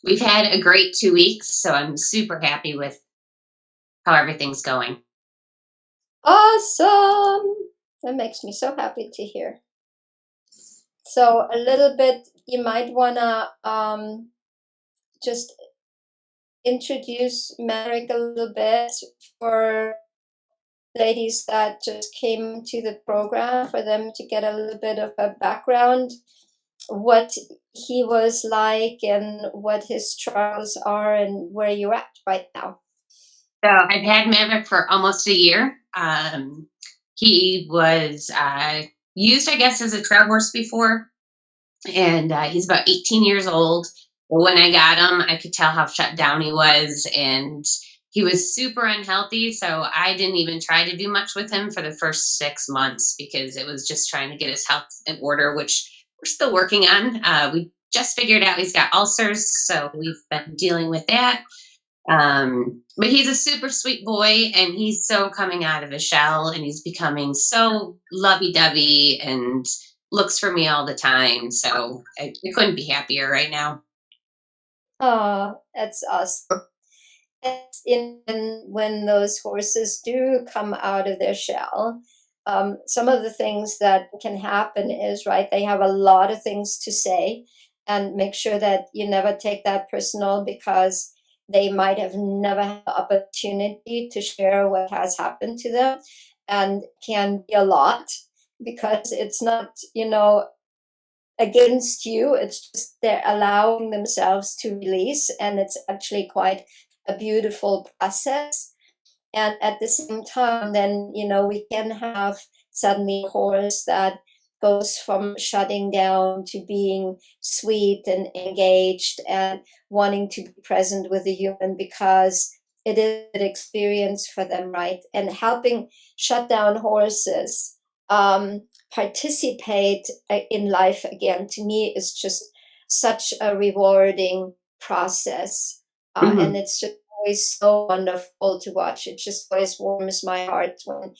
We've had a great 2 weeks, so I'm super happy with how everything's going. Awesome! That makes me so happy to hear. So a little bit, you might wanna just introduce Merrick a little bit for ladies that just came to the program, for them to get a little bit of a background, what he was like and what his struggles are and where you're at right now. So I've had Maverick for almost a year. He was used, I guess, as a trail horse before, and he's about 18 years old. But when I got him, I could tell how shut down he was, and he was super unhealthy. So I didn't even try to do much with him for the first 6 months because it was just trying to get his health in order, which we're still working on. We just figured out he's got ulcers, so we've been dealing with that. But he's a super sweet boy, and he's so coming out of his shell, and he's becoming so lovey-dovey and looks for me all the time. So I couldn't be happier right now. Oh, that's awesome. It's in when those horses do come out of their shell, some of the things that can happen is, right, they have a lot of things to say, and make sure that you never take that personal because they might have never had the opportunity to share what has happened to them and can be a lot because it's not, against you. It's just they're allowing themselves to release, and it's actually quite a beautiful process. And at the same time, then we can have suddenly a horse that goes from shutting down to being sweet and engaged and wanting to be present with the human because it is an experience for them, right? And helping shut down horses participate in life again, to me, is just such a rewarding process. And Mhm. it's just always so wonderful to watch. It just always warms my heart when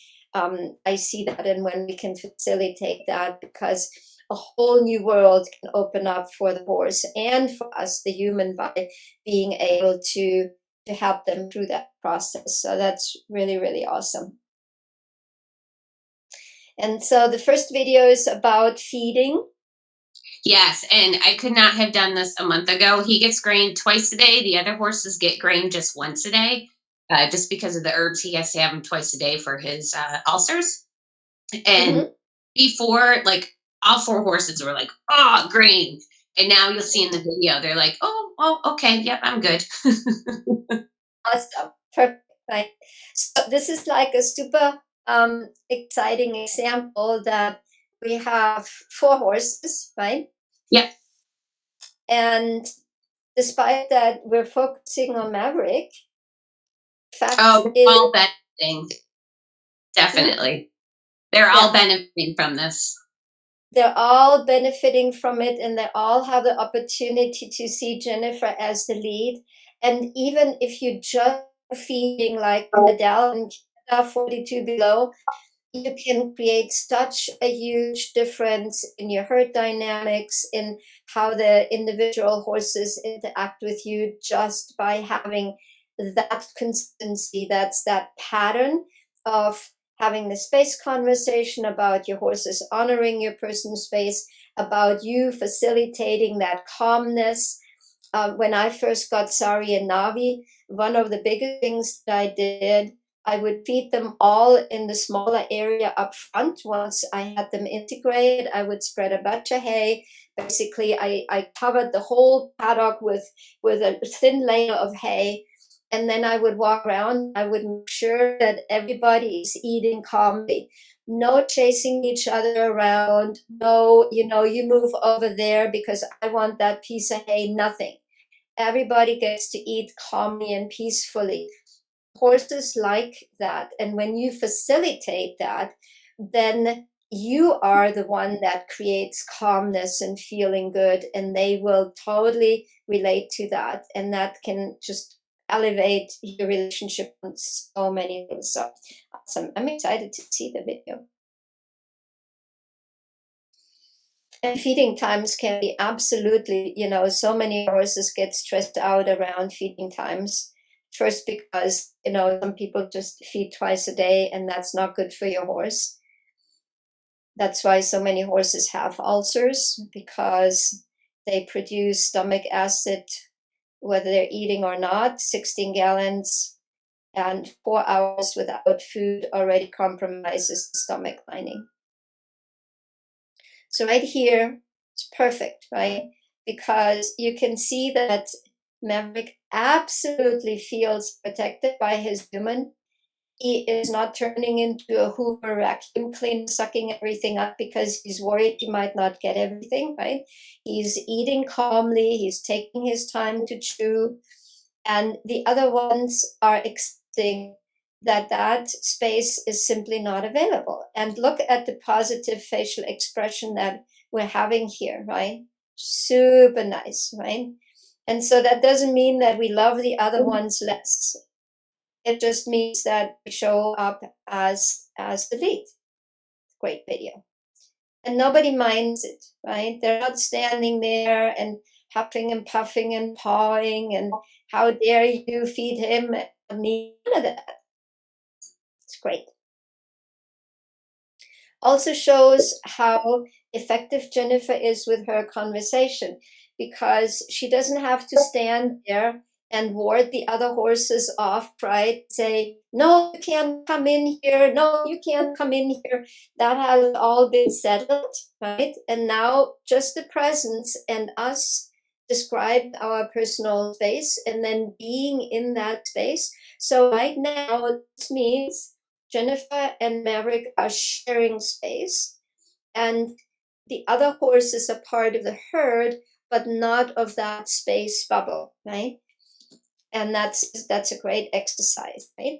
I see that and when we can facilitate that, because a whole new world can open up for the horse and for us, the human, by being able to help them through that process. So that's really, really awesome. And so the first video is about feeding. Yes, and I could not have done this a month ago. He gets grain twice a day. The other horses get grain just once a day. Just because of the herbs, he has to have them twice a day for his ulcers. And Mhm. before, like, all four horses were like, "Oh, grain," and now you'll see in the video they're like, "Oh, okay, yep, I'm good." Awesome. Perfect. Right. So this is like a super exciting example that we have four horses, right? Yep. And despite that, we're focusing on Maverick. Fact Oh, they're is, all benefiting. hmm? Definitely, they're all Yeah, benefiting from this. they're all benefiting from it, and they all have the opportunity to see Jennifer as the lead. And even if you just feeding like Adele and Canada 42 below, you can create such a huge difference in your herd dynamics, in how the individual horses interact with you, just by having that consistency. That's that pattern of having the space conversation about your horses honoring your personal space, about you facilitating that calmness. When I first got Sari and Navi, one of the biggest things that I did, I would feed them all in the smaller area up front. Once I had them integrated, I would spread a bunch of hay. Basically, I covered the whole paddock with a thin layer of hay. And then I would walk around. I would make sure that everybody is eating calmly. No chasing each other around. No, you move over there because I want that piece of hay. Nothing. Everybody gets to eat calmly and peacefully. Horses like that. And when you facilitate that, then you are the one that creates calmness and feeling good, and they will totally relate to that. And that can just elevate your relationship on so many things. So awesome. I'm excited to see the video. And feeding times can be absolutely, so many horses get stressed out around feeding times. First, because, some people just feed twice a day, and that's not good for your horse. That's why so many horses have ulcers, because they produce stomach acid, whether they're eating or not. 16 gallons and 4 hours without food already compromises the stomach lining. So right here, it's perfect, right? Because you can see that Maverick absolutely feels protected by his human. He is not turning into a Hoover vacuum cleaner, sucking everything up because he's worried he might not get everything, right? He's eating calmly, he's taking his time to chew, and the other ones are accepting that space is simply not available. And look at the positive facial expression that we're having here, right? Super nice, right? And so that doesn't mean that we love the other ones less. It just means that we show up as the lead. Great video. And nobody minds it, right? They're not standing there and huffing and puffing and pawing and how dare you feed him? None of that. It's great. Also shows how effective Jennifer is with her conversation, because she doesn't have to stand there and ward the other horses off, right? Say, no, you can't come in here. No, you can't come in here. That has all been settled, right? And now just the presence and us describe our personal space and then being in that space. So right now, this means Jennifer and Maverick are sharing space, and the other horses are part of the herd, but not of that space bubble, right? And that's a great exercise, right?